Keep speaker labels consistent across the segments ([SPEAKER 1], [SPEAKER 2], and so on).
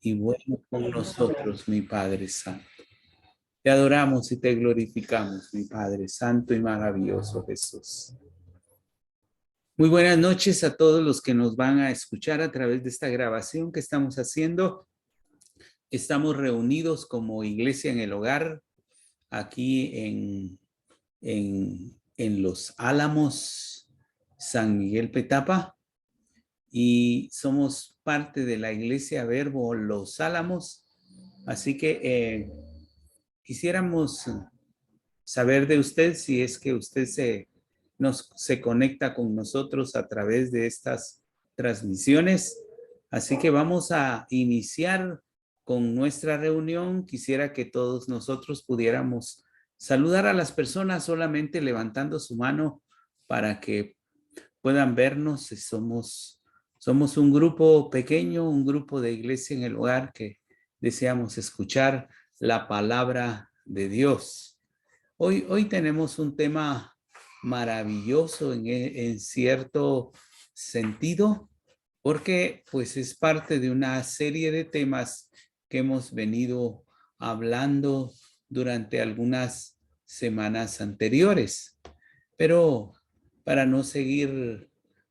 [SPEAKER 1] y bueno con nosotros, mi Padre Santo. Te adoramos y te glorificamos, mi Padre Santo y maravilloso Jesús. Muy buenas noches a todos los que nos van a escuchar a través de esta grabación que estamos haciendo. Estamos reunidos como iglesia en el hogar, aquí en Los Álamos, San Miguel Petapa, y somos parte de la iglesia Verbo Los Álamos. Así que quisiéramos saber de usted si es que usted se conecta con nosotros a través de estas transmisiones. Así que vamos a iniciar con nuestra reunión. Quisiera que todos nosotros pudiéramos saludar a las personas solamente levantando su mano para que puedan vernos. Somos un grupo pequeño, un grupo de iglesia en el hogar que deseamos escuchar la palabra de Dios. Hoy tenemos un tema maravilloso en cierto sentido, porque pues es parte de una serie de temas que hemos venido hablando durante algunas semanas anteriores. Pero para no seguir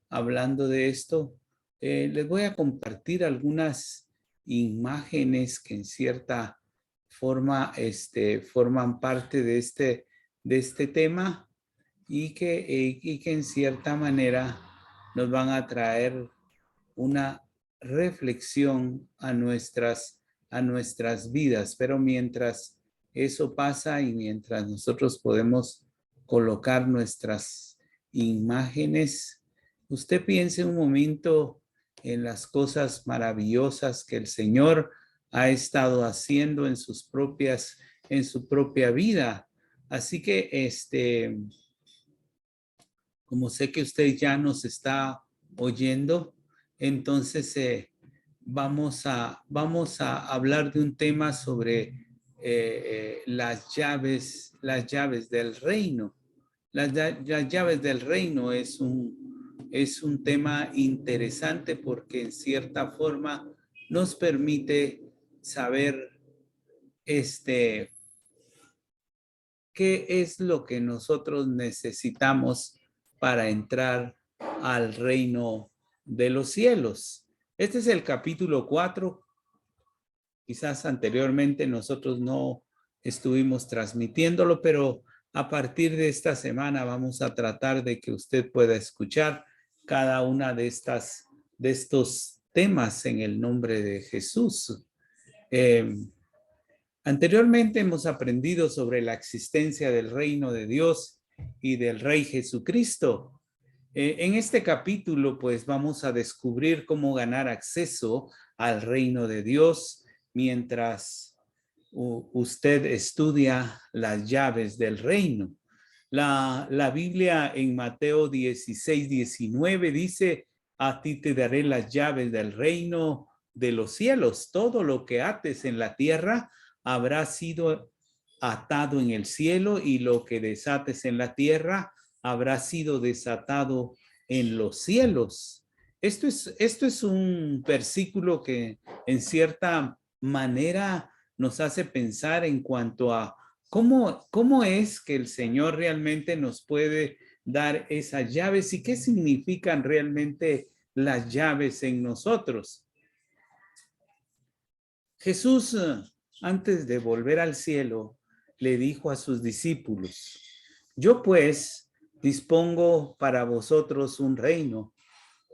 [SPEAKER 1] hablando de esto, les voy a compartir algunas imágenes que en cierta forman parte de este tema y que en cierta manera nos van a traer una reflexión a nuestras vidas. Pero mientras eso pasa y mientras nosotros podemos colocar nuestras imágenes, usted piense un momento en las cosas maravillosas que el Señor ha estado haciendo en su propia vida. Así que como sé que usted ya nos está oyendo, entonces vamos a hablar de un tema sobre las llaves del reino. Las llaves del reino es un tema interesante porque en cierta forma nos permite saber qué es lo que nosotros necesitamos para entrar al reino de los cielos. Este es el capítulo 4. Quizás anteriormente nosotros no estuvimos transmitiéndolo, pero a partir de esta semana vamos a tratar de que usted pueda escuchar cada una de estos temas en el nombre de Jesús. Anteriormente hemos aprendido sobre la existencia del reino de Dios y del Rey Jesucristo. En este capítulo, pues vamos a descubrir cómo ganar acceso al reino de Dios mientras usted estudia las llaves del reino. La Biblia en Mateo 16:19 dice: a ti te daré las llaves del reino de los cielos. Todo lo que ates en la tierra habrá sido atado en el cielo, y lo que desates en la tierra habrá sido desatado en los cielos. Esto es un versículo que en cierta manera nos hace pensar en cuanto a cómo es que el Señor realmente nos puede dar esas llaves y qué significan realmente las llaves en nosotros. Jesús, antes de volver al cielo, le dijo a sus discípulos: yo pues dispongo para vosotros un reino,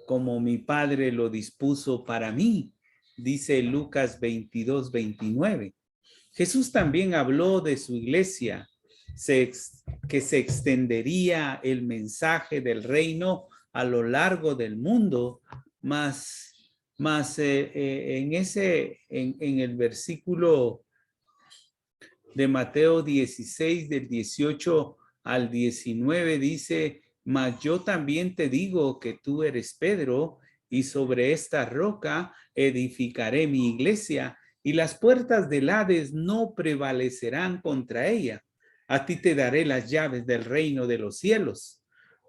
[SPEAKER 1] como mi Padre lo dispuso para mí, dice Lucas 22:29. Jesús también habló de su iglesia, que se extendería el mensaje del reino a lo largo del mundo, más en el versículo de Mateo 16, del 18 al 19, dice: mas yo también te digo que tú eres Pedro, y sobre esta roca edificaré mi iglesia, y las puertas del Hades no prevalecerán contra ella. A ti te daré las llaves del reino de los cielos.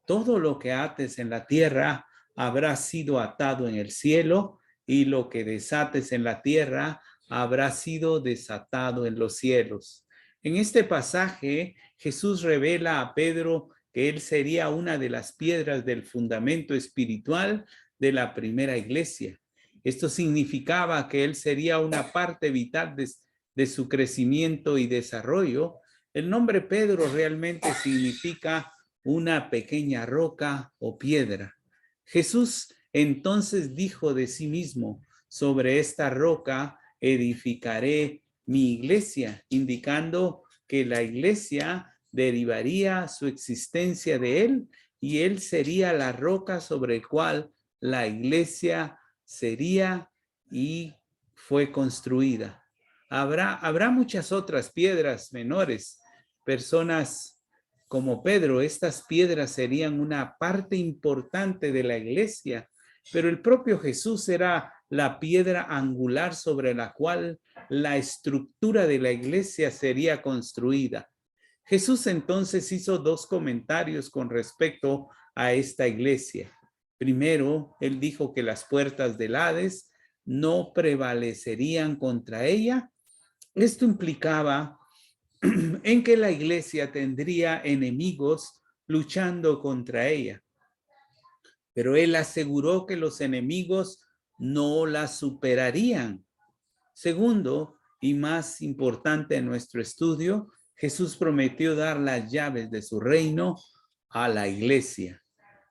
[SPEAKER 1] Todo lo que ates en la tierra habrá sido atado en el cielo, y lo que desates en la tierra habrá sido desatado en los cielos. En este pasaje, Jesús revela a Pedro que él sería una de las piedras del fundamento espiritual de la primera iglesia. Esto significaba que él sería una parte vital de su crecimiento y desarrollo. El nombre Pedro realmente significa una pequeña roca o piedra. Jesús entonces dijo de sí mismo: sobre esta roca edificaré mi iglesia, indicando que la iglesia derivaría su existencia de él y él sería la roca sobre la cual la iglesia sería y fue construida. Habrá muchas otras piedras menores, personas como Pedro. Estas piedras serían una parte importante de la iglesia, pero el propio Jesús era la piedra angular sobre la cual la estructura de la iglesia sería construida. Jesús entonces hizo dos comentarios con respecto a esta iglesia. Primero, él dijo que las puertas del Hades no prevalecerían contra ella. Esto implicaba en que la iglesia tendría enemigos luchando contra ella. Pero él aseguró que los enemigos no la superarían. Segundo, y más importante en nuestro estudio, Jesús prometió dar las llaves de su reino a la iglesia.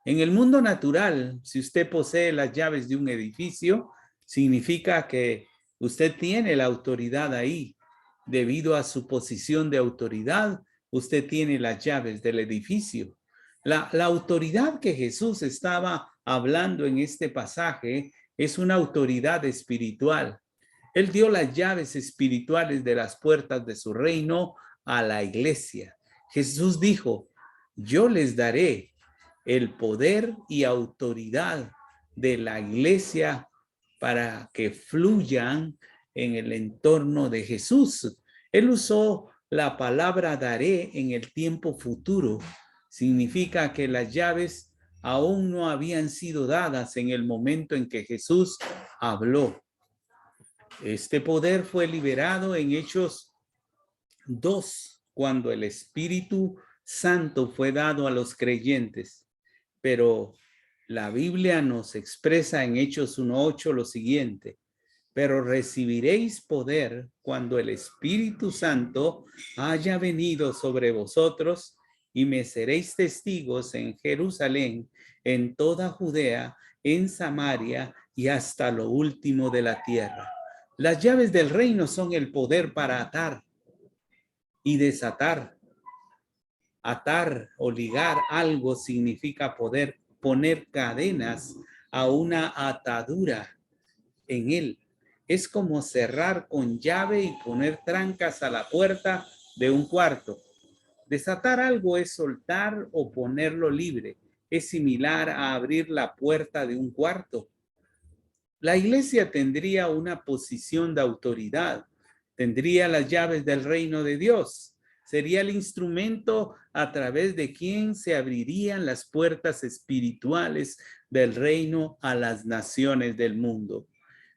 [SPEAKER 1] En el mundo natural, si usted posee las llaves de un edificio, significa que usted tiene la autoridad ahí. Debido a su posición de autoridad, usted tiene las llaves del edificio. La autoridad que Jesús estaba hablando en este pasaje es una autoridad espiritual. Él dio las llaves espirituales de las puertas de su reino a la iglesia. Jesús dijo: yo les daré el poder y autoridad de la iglesia para que fluyan en el entorno de Jesús. Él usó la palabra daré en el tiempo futuro. Significa que las llaves aún no habían sido dadas en el momento en que Jesús habló. Este poder fue liberado en Hechos 2, cuando el Espíritu Santo fue dado a los creyentes. Pero la Biblia nos expresa en Hechos 1:8 lo siguiente: pero recibiréis poder cuando el Espíritu Santo haya venido sobre vosotros, y me seréis testigos en Jerusalén, en toda Judea, en Samaria y hasta lo último de la tierra. Las llaves del reino son el poder para atar y desatar. Atar o ligar algo significa poder poner cadenas a una atadura en él. Es como cerrar con llave y poner trancas a la puerta de un cuarto. Desatar algo es soltar o ponerlo libre. Es similar a abrir la puerta de un cuarto. La iglesia tendría una posición de autoridad, tendría las llaves del reino de Dios, sería el instrumento a través de quien se abrirían las puertas espirituales del reino a las naciones del mundo.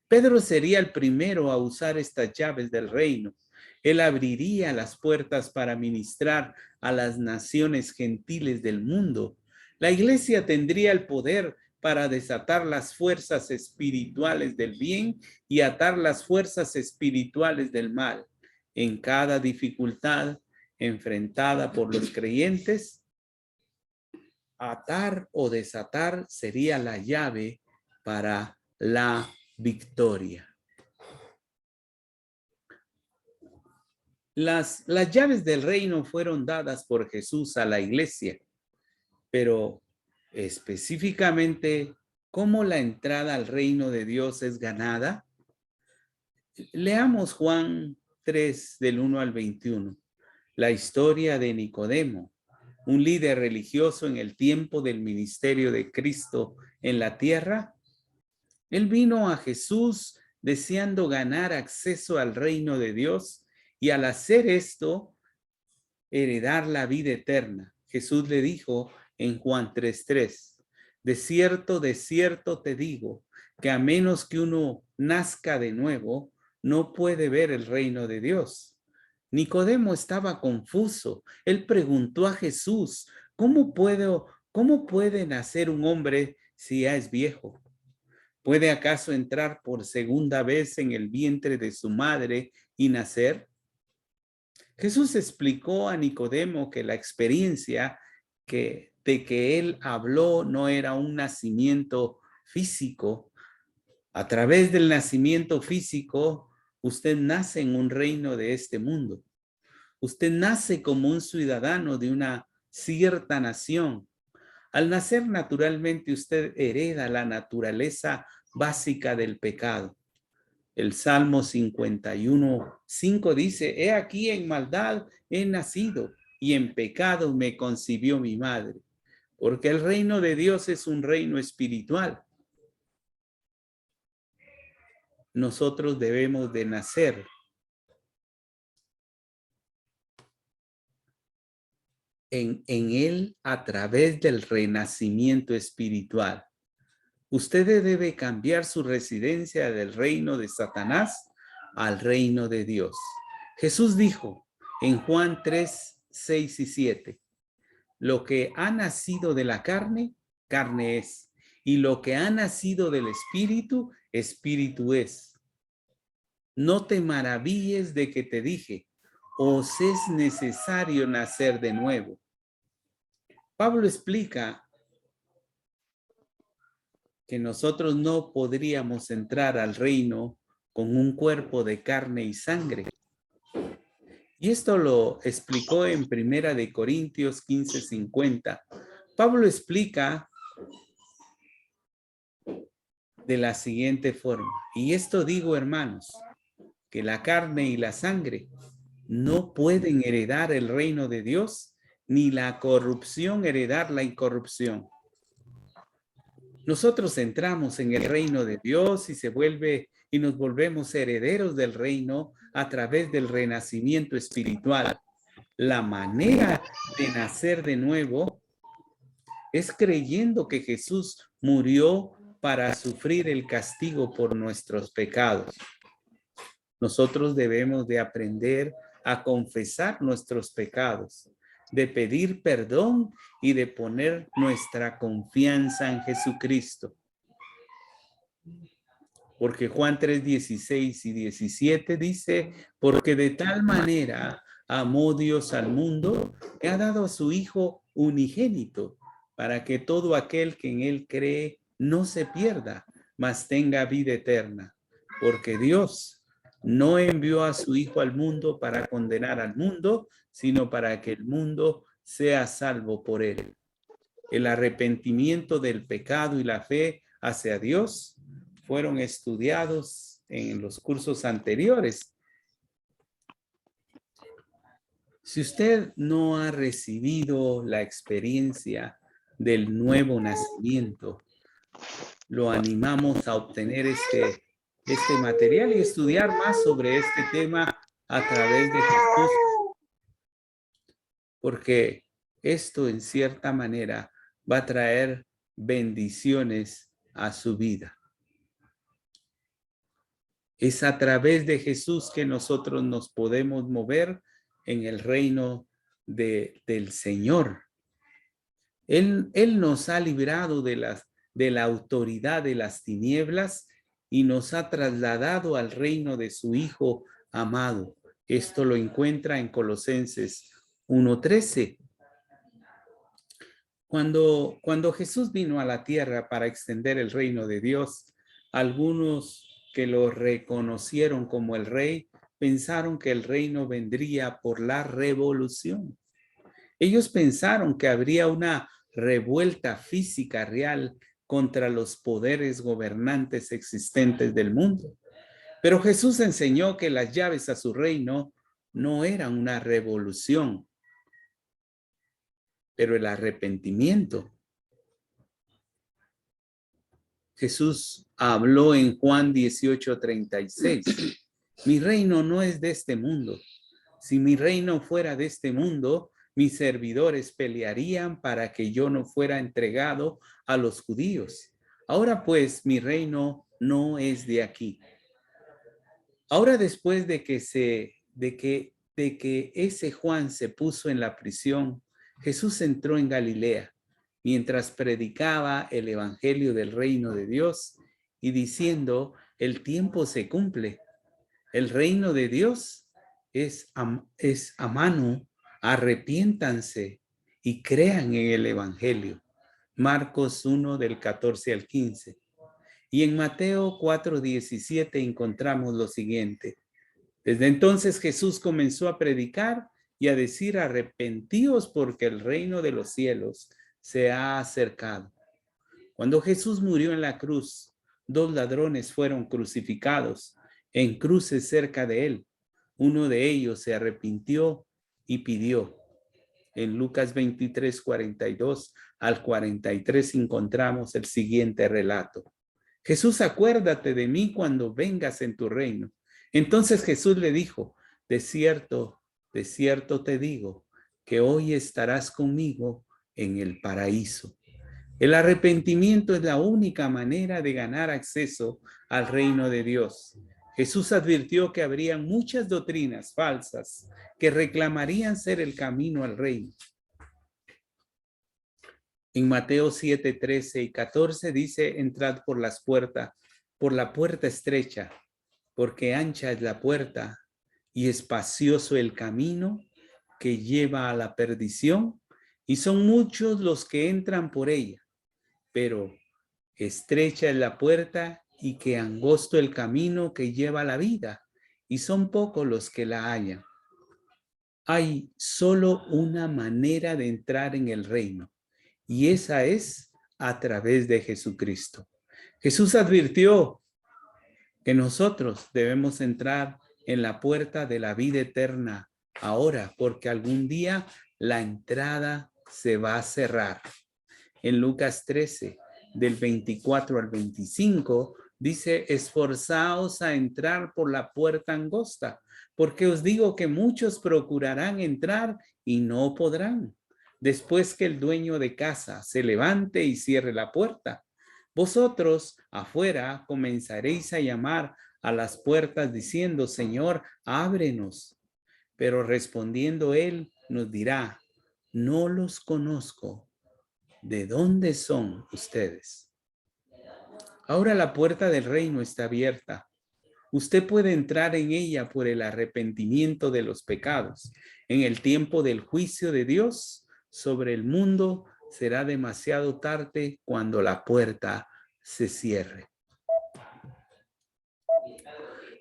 [SPEAKER 1] Pedro sería el primero a usar estas llaves del reino. Él abriría las puertas para ministrar a las naciones gentiles del mundo. La iglesia tendría el poder para desatar las fuerzas espirituales del bien y atar las fuerzas espirituales del mal. En cada dificultad enfrentada por los creyentes, atar o desatar sería la llave para la victoria. Las llaves del reino fueron dadas por Jesús a la iglesia, pero específicamente, ¿cómo la entrada al reino de Dios es ganada? Leamos Juan 3, del 1 al 21. La historia de Nicodemo, un líder religioso en el tiempo del ministerio de Cristo en la tierra. Él vino a Jesús deseando ganar acceso al reino de Dios y al hacer esto, heredar la vida eterna. Jesús le dijo en Juan 3:3, de cierto te digo, que a menos que uno nazca de nuevo, no puede ver el reino de Dios. Nicodemo estaba confuso. Él preguntó a Jesús, ¿cómo puede nacer un hombre si ya es viejo? ¿Puede acaso entrar por segunda vez en el vientre de su madre y nacer? Jesús explicó a Nicodemo que la experiencia de que él habló no era un nacimiento físico. A través del nacimiento físico, usted nace en un reino de este mundo. Usted nace como un ciudadano de una cierta nación. Al nacer naturalmente, usted hereda la naturaleza básica del pecado. El Salmo 51:5 dice, he aquí en maldad he nacido y en pecado me concibió mi madre. Porque el reino de Dios es un reino espiritual. Nosotros debemos de nacer en él a través del renacimiento espiritual. Usted debe cambiar su residencia del reino de Satanás al reino de Dios. Jesús dijo en Juan 3:6 y 7, lo que ha nacido de la carne, carne es, y lo que ha nacido del espíritu, espíritu es. No te maravilles de que te dije, os es necesario nacer de nuevo. Pablo explica que nosotros no podríamos entrar al reino con un cuerpo de carne y sangre. Y esto lo explicó en 1 Corintios 15:50. Pablo explica de la siguiente forma, y esto digo, hermanos, que la carne y la sangre no pueden heredar el reino de Dios, ni la corrupción heredar la incorrupción. Nosotros entramos en el reino de Dios y nos volvemos herederos del reino a través del renacimiento espiritual. La manera de nacer de nuevo es creyendo que Jesús murió para sufrir el castigo por nuestros pecados. Nosotros debemos de aprender a confesar nuestros pecados, de pedir perdón y de poner nuestra confianza en Jesucristo. Porque Juan 3:16 y 17 dice, porque de tal manera amó Dios al mundo, que ha dado a su Hijo unigénito, para que todo aquel que en él cree no se pierda, mas tenga vida eterna. Porque Dios no envió a su Hijo al mundo para condenar al mundo, sino para que el mundo sea salvo por él. El arrepentimiento del pecado y la fe hacia Dios fueron estudiados en los cursos anteriores. Si usted no ha recibido la experiencia del nuevo nacimiento, lo animamos a obtener este material y estudiar más sobre este tema a través de Jesús, porque esto en cierta manera va a traer bendiciones a su vida. Es a través de Jesús que nosotros nos podemos mover en el reino del Señor. Él nos ha librado de la autoridad de las tinieblas y nos ha trasladado al reino de su Hijo amado. Esto lo encuentra en Colosenses 1:13. Cuando Jesús vino a la tierra para extender el reino de Dios, algunos que lo reconocieron como el rey pensaron que el reino vendría por la revolución. Ellos pensaron que habría una revuelta física real contra los poderes gobernantes existentes del mundo. Pero Jesús enseñó que las llaves a su reino no eran una revolución, pero el arrepentimiento. Jesús habló en Juan 18:36. Mi reino no es de este mundo. Si mi reino fuera de este mundo, mis servidores pelearían para que yo no fuera entregado a los judíos. Ahora pues mi reino no es de aquí. Ahora, después de que ese Juan se puso en la prisión, Jesús entró en Galilea mientras predicaba el evangelio del reino de Dios y diciendo: el tiempo se cumple, el reino de Dios es a mano, arrepiéntanse y crean en el evangelio. Marcos 1 del 14 al 15. Y en Mateo 4:17 encontramos lo siguiente: desde entonces Jesús comenzó a predicar y a decir: arrepentíos porque el reino de los cielos se ha acercado. Cuando Jesús murió en la cruz, 2 ladrones fueron crucificados en cruces cerca de él. Uno de ellos se arrepintió y pidió. En Lucas 23, 42 al 43 encontramos el siguiente relato: Jesús, acuérdate de mí cuando vengas en tu reino. Entonces Jesús le dijo: de cierto te digo, que hoy estarás conmigo en el paraíso. El arrepentimiento es la única manera de ganar acceso al reino de Dios. Jesús advirtió que habría muchas doctrinas falsas que reclamarían ser el camino al reino. En Mateo 7, 13 y 14 dice: entrad por la puerta estrecha, porque ancha es la puerta y espacioso el camino que lleva a la perdición, y son muchos los que entran por ella, pero estrecha es la puerta y que angosto el camino que lleva a la vida, y son pocos los que la hallan. Hay solo una manera de entrar en el reino, y esa es a través de Jesucristo. Jesús advirtió que nosotros debemos entrar en la puerta de la vida eterna ahora, porque algún día la entrada se va a cerrar. En Lucas 13, del 24 al 25, dice: esforzaos a entrar por la puerta angosta, porque os digo que muchos procurarán entrar y no podrán, después que el dueño de casa se levante y cierre la puerta. Vosotros afuera comenzaréis a llamar a las puertas diciendo: Señor, ábrenos. Pero respondiendo él nos dirá: no los conozco. ¿De dónde son ustedes? Ahora la puerta del reino está abierta. Usted puede entrar en ella por el arrepentimiento de los pecados. En el tiempo del juicio de Dios sobre el mundo será demasiado tarde cuando la puerta se cierre.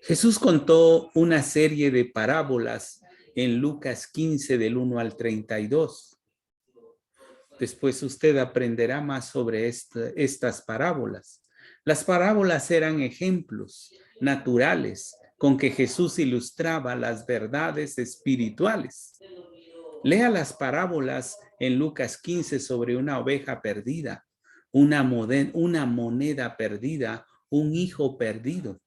[SPEAKER 1] Jesús contó una serie de parábolas en Lucas 15 del 1 al 32. Después usted aprenderá más sobre estas parábolas. Las parábolas eran ejemplos naturales con que Jesús ilustraba las verdades espirituales. Lea las parábolas en Lucas 15 sobre una oveja perdida, una moneda perdida, un hijo perdido.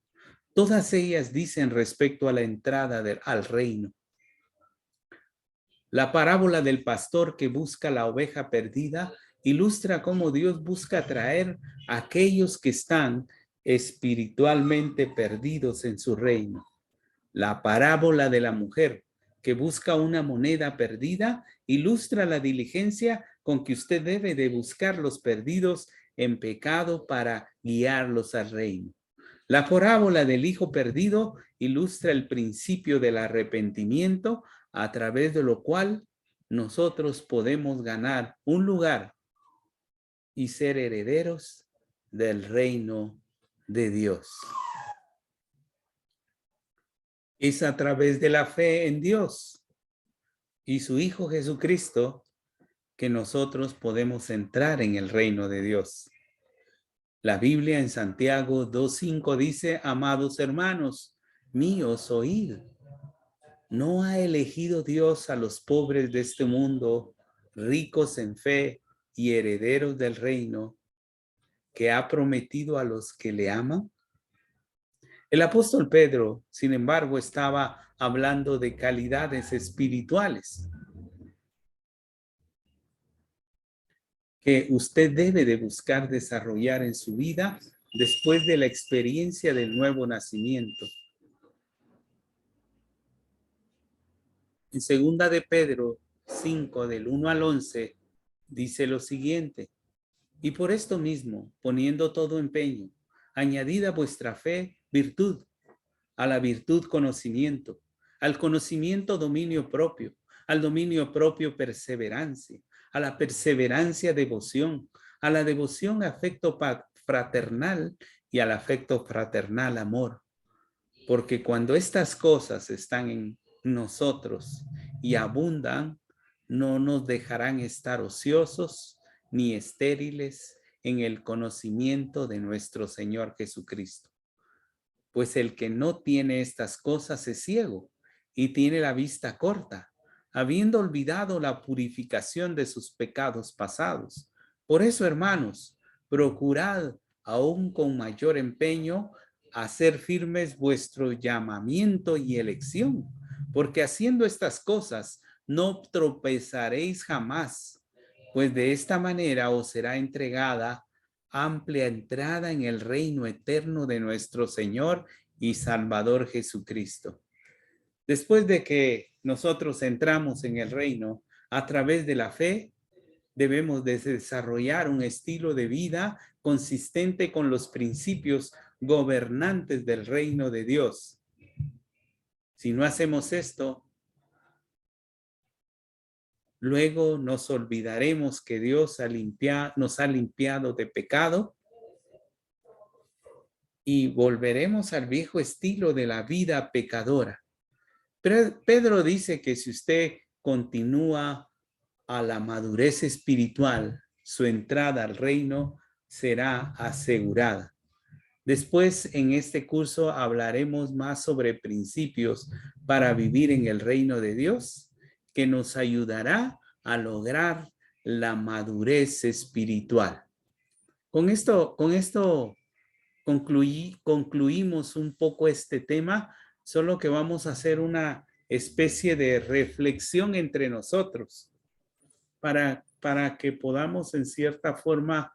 [SPEAKER 1] Todas ellas dicen respecto a la entrada al reino. La parábola del pastor que busca la oveja perdida ilustra cómo Dios busca atraer a aquellos que están espiritualmente perdidos en su reino. La parábola de la mujer que busca una moneda perdida ilustra la diligencia con que usted debe de buscar los perdidos en pecado para guiarlos al reino. La parábola del hijo perdido ilustra el principio del arrepentimiento, a través de lo cual nosotros podemos ganar un lugar y ser herederos del reino de Dios. Es a través de la fe en Dios y su Hijo Jesucristo que nosotros podemos entrar en el reino de Dios. La Biblia en Santiago 2:5 dice: amados hermanos míos, oíd. ¿No ha elegido Dios a los pobres de este mundo, ricos en fe y herederos del reino, que ha prometido a los que le aman? El apóstol Pedro, sin embargo, estaba hablando de calidades espirituales que usted debe de buscar desarrollar en su vida después de la experiencia del nuevo nacimiento. En segunda de Pedro 5, del 1 al 11, dice lo siguiente: y por esto mismo, poniendo todo empeño, añadid a vuestra fe virtud, a la virtud conocimiento, al conocimiento dominio propio, al dominio propio perseverancia, a la perseverancia devoción, a la devoción afecto fraternal y al afecto fraternal amor. Porque cuando estas cosas están en nosotros y abundan, no nos dejarán estar ociosos ni estériles en el conocimiento de nuestro Señor Jesucristo. Pues el que no tiene estas cosas es ciego y tiene la vista corta, habiendo olvidado la purificación de sus pecados pasados. Por eso, hermanos, procurad aún con mayor empeño hacer firmes vuestro llamamiento y elección, porque haciendo estas cosas no tropezaréis jamás, pues de esta manera os será entregada amplia entrada en el reino eterno de nuestro Señor y Salvador Jesucristo. Después de que nosotros entramos en el reino a través de la fe, debemos de desarrollar un estilo de vida consistente con los principios gobernantes del reino de Dios. Si no hacemos esto, luego nos olvidaremos que Dios nos ha limpiado de pecado y volveremos al viejo estilo de la vida pecadora. Pero Pedro dice que si usted continúa a la madurez espiritual, su entrada al reino será asegurada. Después, en este curso, hablaremos más sobre principios para vivir en el reino de Dios, que nos ayudará a lograr la madurez espiritual. Con esto concluimos un poco este tema, solo que vamos a hacer una especie de reflexión entre nosotros para que podamos en cierta forma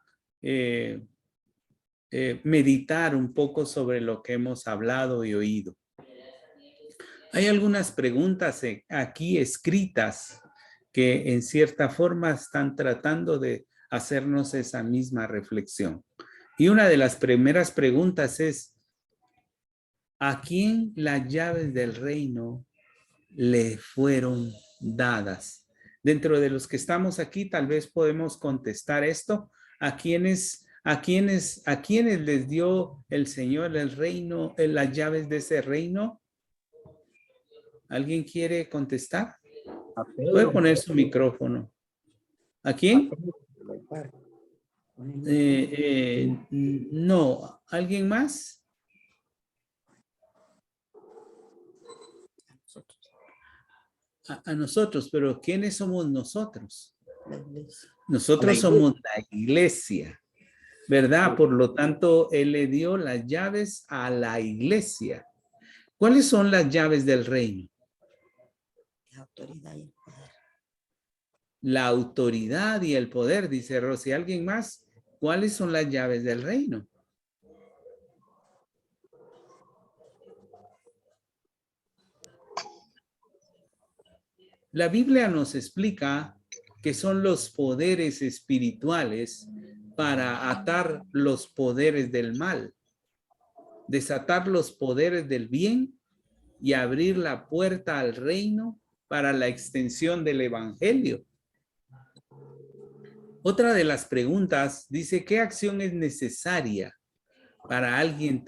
[SPEAKER 1] meditar un poco sobre lo que hemos hablado y oído. Hay algunas preguntas aquí escritas que en cierta forma están tratando de hacernos esa misma reflexión. Y una de las primeras preguntas es: ¿a quién las llaves del reino le fueron dadas? Dentro de los que estamos aquí, tal vez podemos contestar esto. ¿A quiénes les dio el Señor el reino, las llaves de ese reino? ¿Alguien quiere contestar? Puede poner su micrófono. ¿A quién? No. ¿Alguien más? A nosotros, pero ¿quiénes somos nosotros? Nosotros somos la iglesia, ¿verdad? Por lo tanto, Él le dio las llaves a la iglesia. ¿Cuáles son las llaves del reino?
[SPEAKER 2] La autoridad y el poder.
[SPEAKER 1] La autoridad y el poder, dice Rosy. ¿Alguien más? ¿Cuáles son las llaves del reino? La Biblia nos explica que son los poderes espirituales para atar los poderes del mal, desatar los poderes del bien y abrir la puerta al reino para la extensión del evangelio. Otra de las preguntas dice: ¿qué acción es necesaria para alguien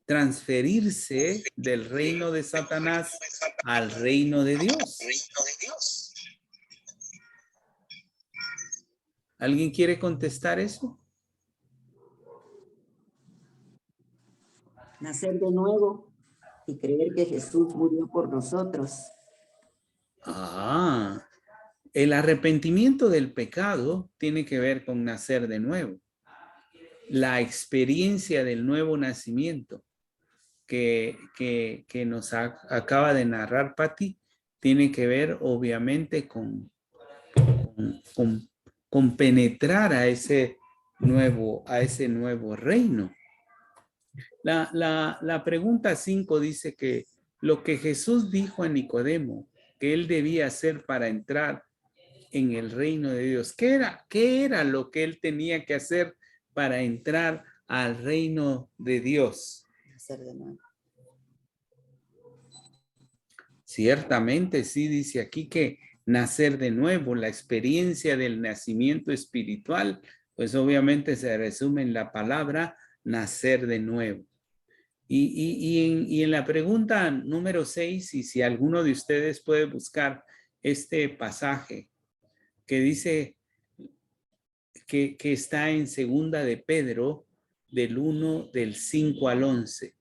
[SPEAKER 1] transferirse del reino de Satanás al reino de Dios? ¿Alguien quiere contestar eso?
[SPEAKER 2] Nacer de nuevo y creer que Jesús murió por nosotros.
[SPEAKER 1] El arrepentimiento del pecado tiene que ver con nacer de nuevo. La experiencia del nuevo nacimiento que nos acaba de narrar Patti tiene que ver obviamente con penetrar a ese a ese nuevo reino. La pregunta 5 dice que lo que Jesús dijo a Nicodemo que él debía hacer para entrar en el reino de Dios. ¿Qué era lo que él tenía que hacer para entrar al reino de Dios?
[SPEAKER 2] Hacer de nuevo.
[SPEAKER 1] Ciertamente, sí dice aquí que nacer de nuevo, la experiencia del nacimiento espiritual, pues obviamente se resume en la palabra nacer de nuevo. Y en la pregunta número 6, y si alguno de ustedes puede buscar este pasaje que dice que está en segunda de Pedro, del 5 al 11.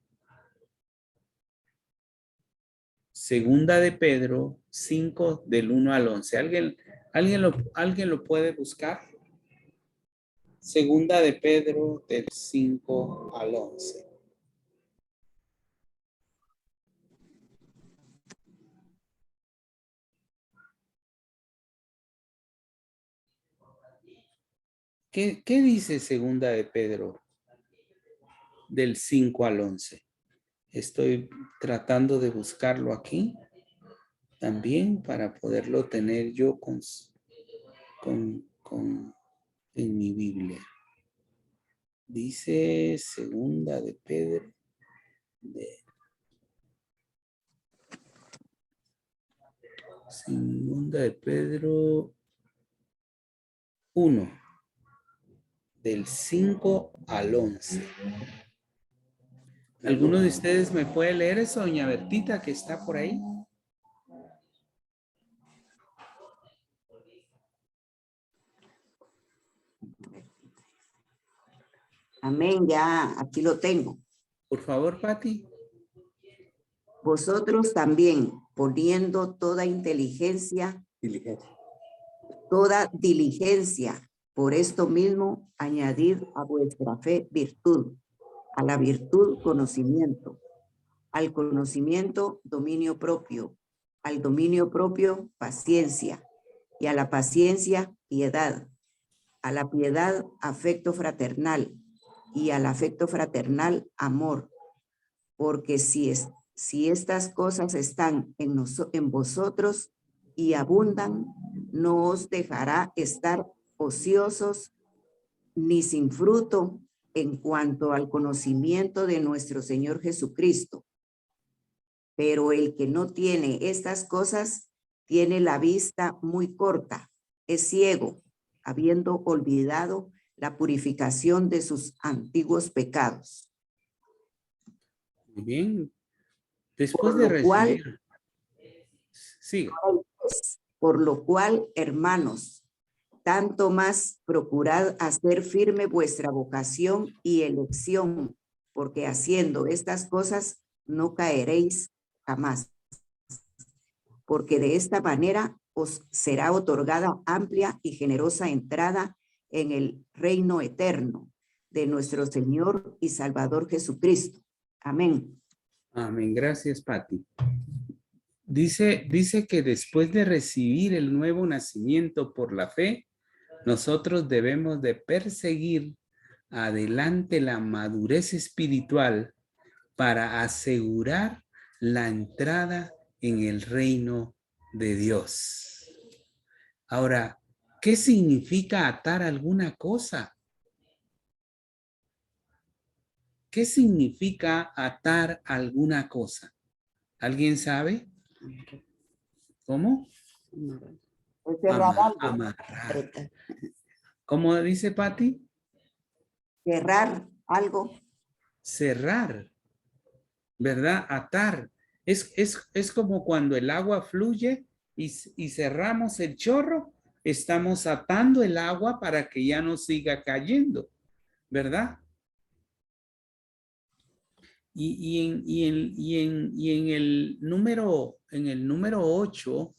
[SPEAKER 1] Segunda de Pedro 5 del 1 al 11. ¿Alguien lo puede buscar? Segunda de Pedro del 5 al 11. ¿Qué dice segunda de Pedro del 5 al 11? Estoy tratando de buscarlo aquí también para poderlo tener yo en mi Biblia. Dice segunda de Pedro segunda de Pedro 1 del 5 al 11. ¿Alguno de ustedes me puede leer eso, doña Bertita, que está por ahí?
[SPEAKER 2] Amén, ya aquí lo tengo.
[SPEAKER 1] Por favor, Pati.
[SPEAKER 2] Vosotros también, poniendo toda diligencia, por esto mismo, añadid a vuestra fe virtud, a la virtud conocimiento, al conocimiento dominio propio, al dominio propio paciencia, y a la paciencia piedad, a la piedad afecto fraternal, y al afecto fraternal amor, porque si estas cosas están en vosotros y abundan, no os dejará estar ociosos ni sin fruto en cuanto al conocimiento de nuestro Señor Jesucristo. Pero el que no tiene estas cosas tiene la vista muy corta, es ciego, habiendo olvidado la purificación de sus antiguos pecados.
[SPEAKER 1] Muy bien. Después de recibir. Sigue.
[SPEAKER 2] Por lo cual, hermanos, tanto más procurad hacer firme vuestra vocación y elección, porque haciendo estas cosas no caeréis jamás. Porque de esta manera os será otorgada amplia y generosa entrada en el reino eterno de nuestro Señor y Salvador Jesucristo. Amén.
[SPEAKER 1] Amén. Gracias, Pati. Dice que después de recibir el nuevo nacimiento por la fe, nosotros debemos de perseguir adelante la madurez espiritual para asegurar la entrada en el reino de Dios. Ahora, ¿qué significa atar alguna cosa? ¿Qué significa atar alguna cosa? ¿Alguien sabe? ¿Cómo? Amarrar. ¿Cómo dice Pati?
[SPEAKER 2] Cerrar algo.
[SPEAKER 1] Cerrar, ¿verdad? Atar. Es como cuando el agua fluye y cerramos el chorro, estamos atando el agua para que ya no siga cayendo, ¿verdad? Y en el número 8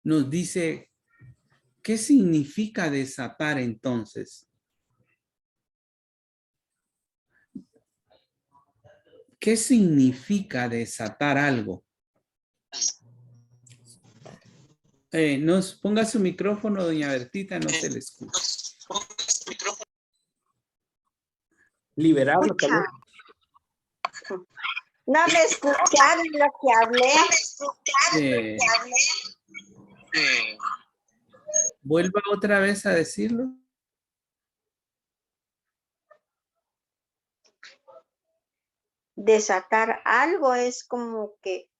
[SPEAKER 1] nos dice, ¿qué significa desatar entonces? ¿Qué significa desatar algo? Nos ponga su micrófono, doña Bertita, no se le escucha.
[SPEAKER 3] Liberarlo también.
[SPEAKER 4] No me escucharon lo que hablé.
[SPEAKER 1] Vuelva otra vez a decirlo.
[SPEAKER 4] Desatar algo es como que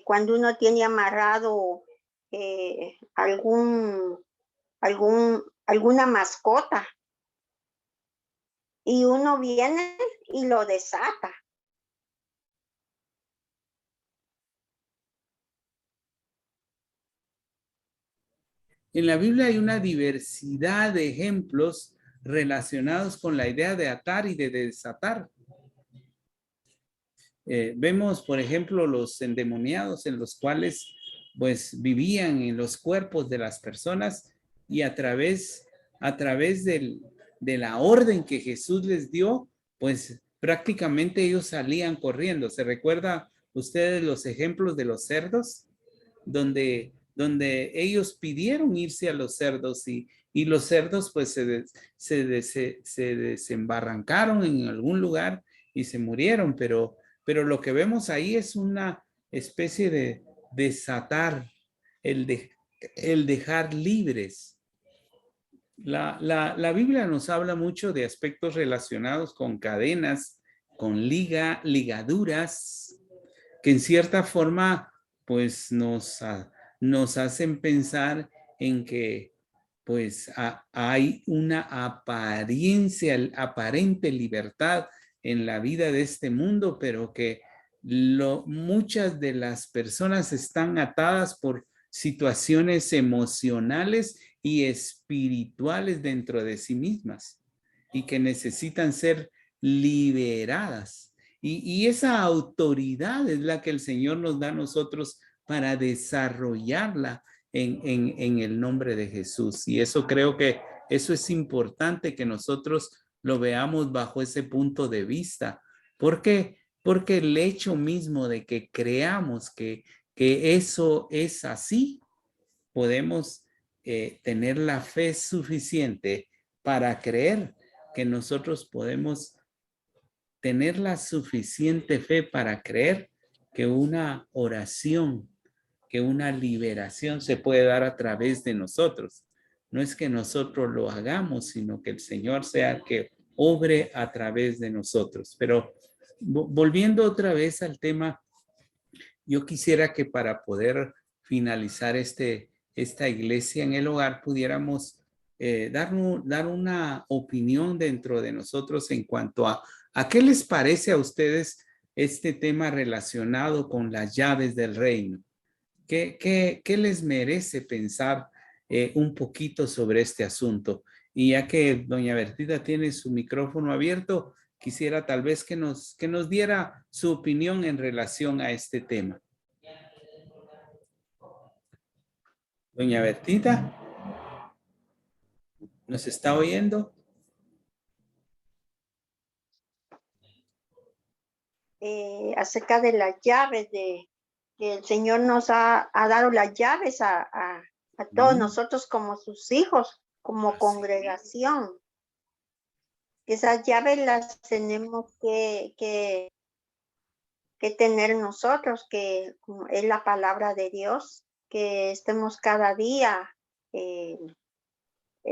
[SPEAKER 4] cuando uno tiene amarrado alguna mascota y uno viene y lo desata.
[SPEAKER 1] En la Biblia hay una diversidad de ejemplos relacionados con la idea de atar y de desatar. Vemos, por ejemplo, los endemoniados en los cuales pues vivían en los cuerpos de las personas y a través de la orden que Jesús les dio, pues prácticamente ellos salían corriendo. ¿Se recuerda ustedes los ejemplos de los cerdos? Donde ellos pidieron irse a los cerdos y los cerdos pues se desembarrancaron en algún lugar y se murieron, pero lo que vemos ahí es una especie de desatar, el dejar libres. La Biblia nos habla mucho de aspectos relacionados con cadenas, con ligaduras, que en cierta forma pues nos hacen pensar en que pues hay una aparente libertad en la vida de este mundo, pero que muchas de las personas están atadas por situaciones emocionales y espirituales dentro de sí mismas y que necesitan ser liberadas. Y esa autoridad es la que el Señor nos da a nosotros para desarrollarla en el nombre de Jesús. Y eso creo que eso es importante que nosotros lo veamos bajo ese punto de vista. ¿Por qué? Porque el hecho mismo de que creamos que eso es así, podemos tener la fe suficiente para creer que nosotros podemos tener la suficiente fe para creer que una oración, que una liberación se puede dar a través de nosotros. No es que nosotros lo hagamos, sino que el Señor sea el que obre a través de nosotros. Pero volviendo otra vez al tema, yo quisiera que para poder finalizar esta iglesia en el hogar pudiéramos dar una opinión dentro de nosotros en cuanto a qué les parece a ustedes este tema relacionado con las llaves del reino. ¿Qué les merece pensar un poquito sobre este asunto? Y ya que doña Bertita tiene su micrófono abierto, quisiera tal vez que nos diera su opinión en relación a este tema. Doña Bertita, ¿nos está oyendo?
[SPEAKER 4] Acerca de las llaves, que el Señor nos ha dado las llaves a todos nosotros como sus hijos, como congregación. Esas llaves las tenemos que tener nosotros, que es la palabra de Dios, que estemos cada día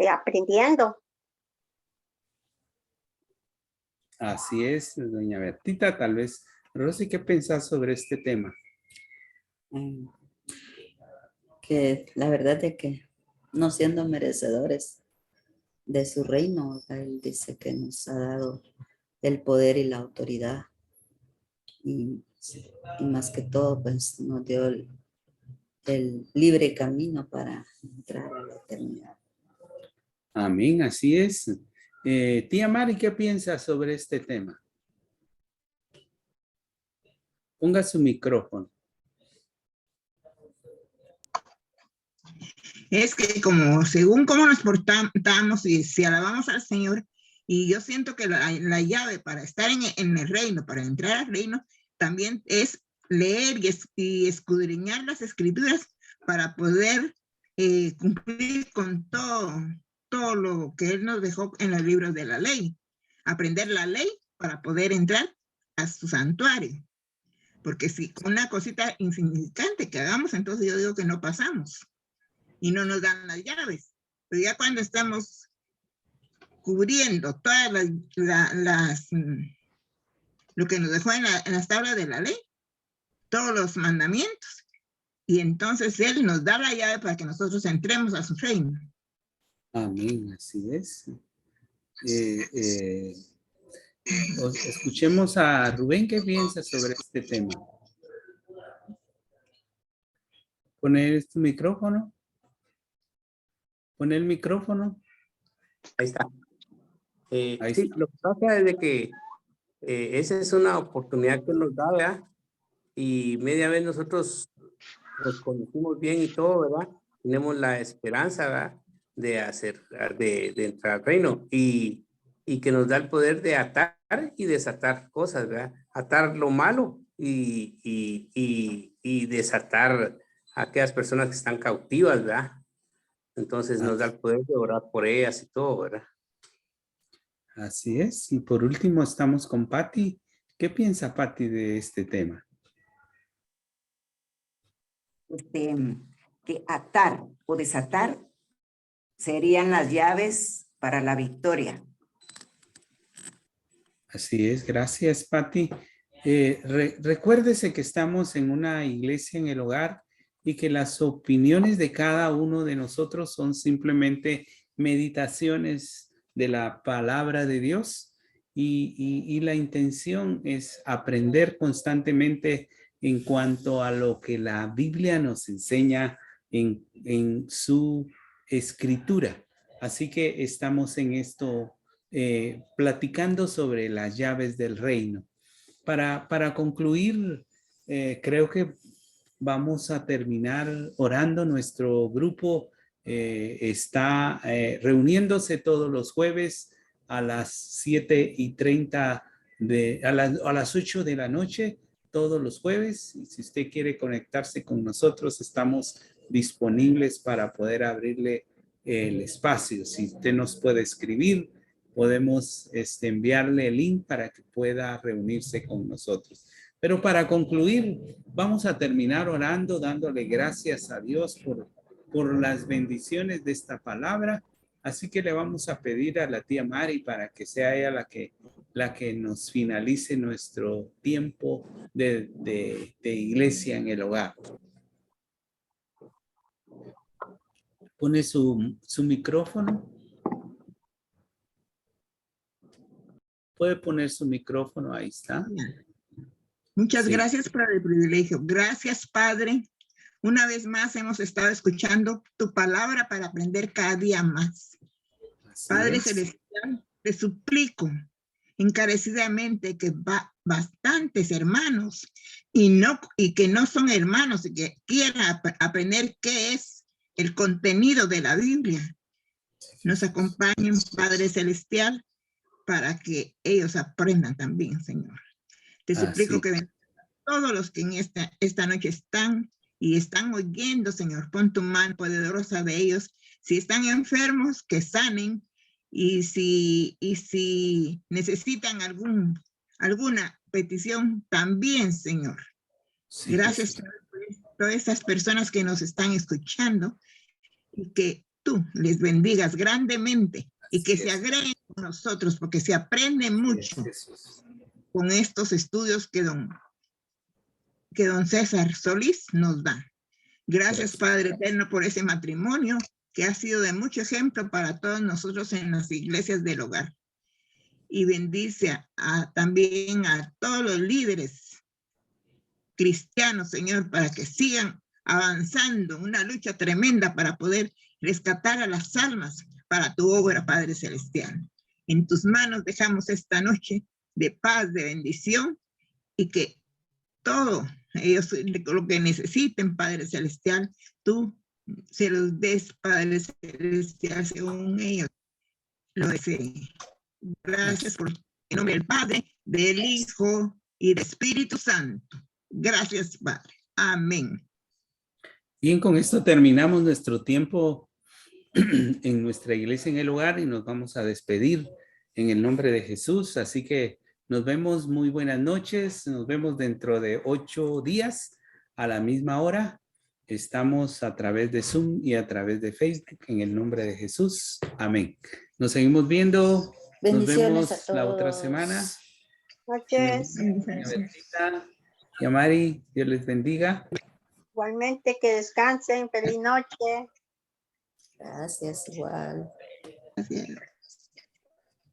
[SPEAKER 4] aprendiendo.
[SPEAKER 1] Así es, doña Bertita. Tal vez, Rosy, ¿qué pensás sobre este tema?
[SPEAKER 5] Que la verdad es que no siendo merecedores de su reino, él dice que nos ha dado el poder y la autoridad y más que todo pues nos dio el libre camino para entrar a la eternidad.
[SPEAKER 1] Amén, así es. Tía Mari, ¿qué piensa sobre este tema? Ponga su micrófono.
[SPEAKER 6] Es que como según cómo nos portamos y si alabamos al Señor, y yo siento que la llave para estar en el reino, para entrar al reino, también es leer y escudriñar las escrituras para poder cumplir con todo lo que Él nos dejó en los libros de la ley. Aprender la ley para poder entrar a su santuario. Porque si una cosita insignificante que hagamos, entonces yo digo que no pasamos y no nos dan las llaves. Pero ya cuando estamos cubriendo todas lo que nos dejó en las tablas de la ley, todos los mandamientos, y entonces Él nos da la llave para que nosotros entremos a su reino.
[SPEAKER 1] Amén, así es. Escuchemos a Rubén, ¿qué piensa sobre este tema? Poner tu micrófono. Poner el micrófono.
[SPEAKER 3] Ahí está.
[SPEAKER 1] Ahí
[SPEAKER 3] Sí,
[SPEAKER 1] está.
[SPEAKER 3] lo que pasa es de que esa es una oportunidad que nos da, ¿verdad? Y media vez nosotros nos conocimos bien y todo, ¿verdad? Tenemos la esperanza, ¿verdad? De entrar al reino y que nos da el poder de atar y desatar cosas, ¿verdad? Atar lo malo y desatar a aquellas personas que están cautivas, ¿verdad? Entonces nos da el poder de orar por ellas y todo, ¿verdad?
[SPEAKER 1] Así es. Y por último estamos con Patti. ¿Qué piensa Patti de este tema?
[SPEAKER 2] Que atar o desatar serían las llaves para la victoria.
[SPEAKER 1] Así es. Gracias, Patti. Recuérdese que estamos en una iglesia en el hogar y que las opiniones de cada uno de nosotros son simplemente meditaciones de la palabra de Dios y la intención es aprender constantemente en cuanto a lo que la Biblia nos enseña en su escritura. Así que estamos en esto platicando sobre las llaves del reino. Para concluir, creo que vamos a terminar orando. Nuestro grupo está reuniéndose todos los jueves a las 7:30, a las 8 de la noche, todos los jueves. Y si usted quiere conectarse con nosotros, estamos disponibles para poder abrirle el espacio. Si usted nos puede escribir, podemos enviarle el link para que pueda reunirse con nosotros. Pero para concluir, vamos a terminar orando, dándole gracias a Dios por las bendiciones de esta palabra. Así que le vamos a pedir a la tía Mari para que sea ella la que nos finalice nuestro tiempo de iglesia en el hogar. Pone su micrófono. Puede poner su micrófono, ahí está.
[SPEAKER 6] Muchas gracias por el privilegio. Gracias, Padre. Una vez más hemos estado escuchando tu palabra para aprender cada día más. Padre Celestial, te suplico encarecidamente que bastantes hermanos y que no son hermanos y que quieran aprender qué es el contenido de la Biblia, nos acompañen, Padre Celestial, para que ellos aprendan también, Señor. Te suplico que todos los que en esta noche están oyendo, Señor, pon tu mano poderosa de ellos. Si están enfermos, que sanen. Y si necesitan alguna petición, también, Señor. Sí, gracias por todas estas personas que nos están escuchando y que tú les bendigas grandemente y que se agreguen con nosotros porque se aprende mucho con estos estudios que don César Solís nos da. Gracias, Padre Eterno, por ese matrimonio que ha sido de mucho ejemplo para todos nosotros en las iglesias del hogar. Y bendice también a todos los líderes cristianos, Señor, para que sigan avanzando una lucha tremenda para poder rescatar a las almas para tu obra, Padre Celestial. En tus manos dejamos esta noche de paz, de bendición y que todo ellos lo que necesiten, Padre Celestial, tú se los des, Padre Celestial, según ellos lo deseen. Gracias por el nombre del Padre, del Hijo y del Espíritu Santo. Gracias, Padre. Amén.
[SPEAKER 1] Bien, con esto terminamos nuestro tiempo en nuestra iglesia en el hogar y nos vamos a despedir en el nombre de Jesús. Así que nos vemos, muy buenas noches. Nos vemos dentro de 8 días a la misma hora. Estamos a través de Zoom y a través de Facebook en el nombre de Jesús. Amén. Nos seguimos viendo.
[SPEAKER 5] Bendiciones
[SPEAKER 1] Nos vemos
[SPEAKER 5] a
[SPEAKER 1] la otra
[SPEAKER 5] todos.
[SPEAKER 1] semana.
[SPEAKER 4] Noches.
[SPEAKER 1] Y a Mari, Dios les bendiga.
[SPEAKER 4] Igualmente que descansen. Feliz noche.
[SPEAKER 5] Gracias, igual.
[SPEAKER 6] Gracias.